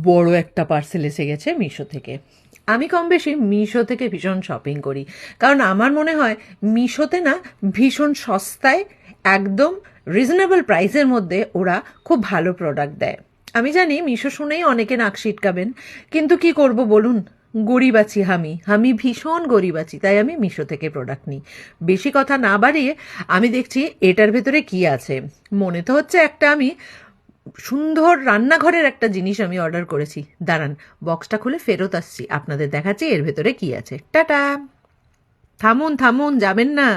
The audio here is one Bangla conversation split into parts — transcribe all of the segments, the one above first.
বড় একটা পার্সেল এসে গেছে মিশো থেকে। আমি কম বেশি মিশো থেকে ভীষণ শপিং করি, কারণ আমার মনে হয় মিশোতে না ভীষণ সস্তায় একদম রিজনেবল প্রাইসের মধ্যে ওরা খুব ভালো প্রোডাক্ট দেয়। আমি জানি মিশো শুনেই অনেকে নাক সিটকাবেন, কিন্তু কি করব বলুন, গরিব আছি আমি ভীষণ গরিব আছি, তাই আমি মিশো থেকে প্রোডাক্ট নিই। বেশি কথা না বাড়িয়ে আমি দেখছি এটার ভেতরে কি আছে। মনে তো হচ্ছে একটা আমি সুন্দর রান্নাঘরের একটা জিনিস আমি অর্ডার করেছি। দাঁড়ান, বক্সটা খুলে ফেরত আসছি, আপনাদের দেখাচ্ছি এর ভেতরে কি আছে। টাটা। থামুন থামুন, যাবেন না,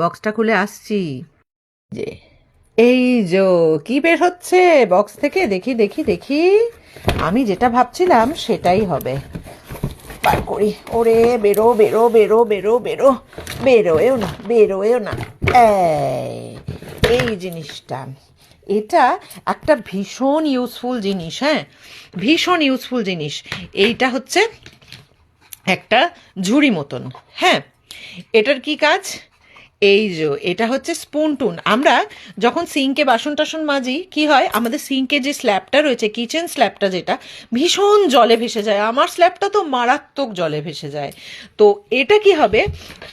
বক্সটা খুলে আসছি। যে এই যো কি বের হচ্ছে বক্স থেকে, দেখি দেখি দেখি। আমি যেটা ভাবছিলাম সেটাই হবে। বার করি। ওরে বেরো বেরো বেরো বেরো বেরো, বেরোয়েও না বেরোয়েও না। এই জিনিসটা, এটা একটা ভীষণ ইউজফুল জিনিস। হ্যাঁ, ভীষণ ইউজফুল জিনিস। এইটা হচ্ছে একটা ঝুড়ি মতন। হ্যাঁ, এটার কি কাজ? এই যে এটা হচ্ছে স্পুন টুন। আমরা যখন সিঙ্কে বাসন টাসন মাজি কি হয়, আমাদের সিঙ্কে যে স্ল্যাবটা রয়েছে, কিচেন স্ল্যাবটা, যেটা ভীষণ জলে ভেসে যায়। আমার স্ল্যাবটা তো মারাত্মক জলে ভেসে যায়। তো এটা কি হবে,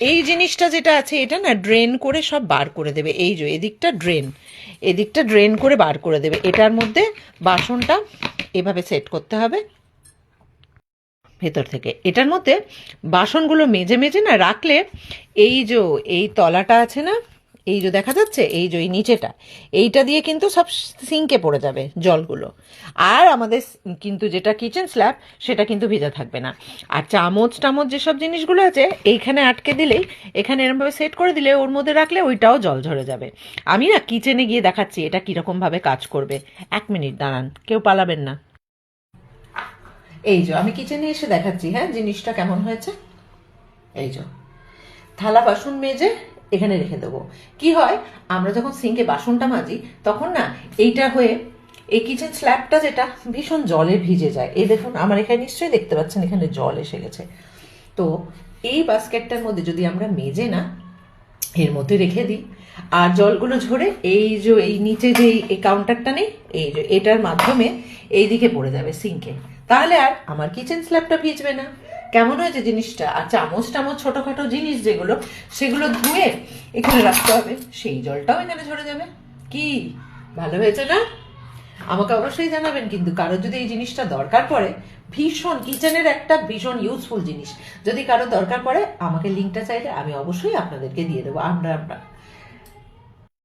এই জিনিসটা যেটা আছে এটা না ড্রেন করে সব বার করে দেবে। এই যে এদিকটা ড্রেন, এদিকটা ড্রেন করে বার করে দেবে। এটার মধ্যে বাসনটা এভাবে সেট করতে হবে ভেতর থেকে। এটার মধ্যে বাসনগুলো মেজে মেজে না রাখলে, এই যে এই তলাটা আছে না, এই যে দেখা যাচ্ছে, এই যে এই নিচেটা, এইটা দিয়ে কিন্তু সব সিঙ্কে পড়ে যাবে জলগুলো। আর আমাদের কিন্তু যেটা কিচেন স্ল্যাব সেটা কিন্তু ভেজা থাকবে না। আর চামচ টামচ যেসব জিনিসগুলো আছে এইখানে আটকে দিলেই, এখানে এরমভাবে সেট করে দিলে ওর মধ্যে রাখলে ওইটাও জল ঝরে যাবে। আমি না কিচেনে গিয়ে দেখাচ্ছি এটা কীরকমভাবে কাজ করবে। 1 মিনিট দাঁড়ান, কেউ পালাবেন না। এই যে আমি কিচেনে এসে দেখাচ্ছি, হ্যাঁ, জিনিসটা কেমন হয়েছে। এই যে থালা বাসন মেজে এখানে রেখে দেবো। কি হয়, আমরা যখন সিঙ্কে বাসনটা মাজি তখন না এইটা হয়ে এই কিচেন স্ল্যাবটা যেটা ভীষণ জলে ভিজে যায়। এই দেখুন আমার এখানে নিশ্চয়ই দেখতে পাচ্ছেন এখানে জল এসে গেছে। তো এই বাস্কেটটার মধ্যে যদি আমরা মেজে না এর মধ্যে রেখে দিই, আর জলগুলো ঝরে এই যে এই নিচে যে এই কাউন্টারটা নেই, এই যে এটার মাধ্যমে এই দিকে পড়ে যাবে সিঙ্কে, তাহলে আর আমার কিচেন স্ল্যাবটা ভিজবে না। কেমন হয়েছে জিনিসটা? আর চামচ টামচ ছোটখাটো জিনিস যেগুলো, সেগুলো ধুয়ে এখানে রাখতে হবে, সেই জলটাও এখানে ঝরে যাবে। কি ভালো হয়েছে না? আমাকে অবশ্যই জানাবেন কিন্তু, কারো যদি এই জিনিসটা দরকার পড়ে, ভীষণ কিচেনের একটা ভীষণ ইউজফুল জিনিস, যদি কারো দরকার পড়ে আমাকে লিঙ্কটা চাইলে আমি অবশ্যই আপনাদেরকে দিয়ে দেবো। আমরা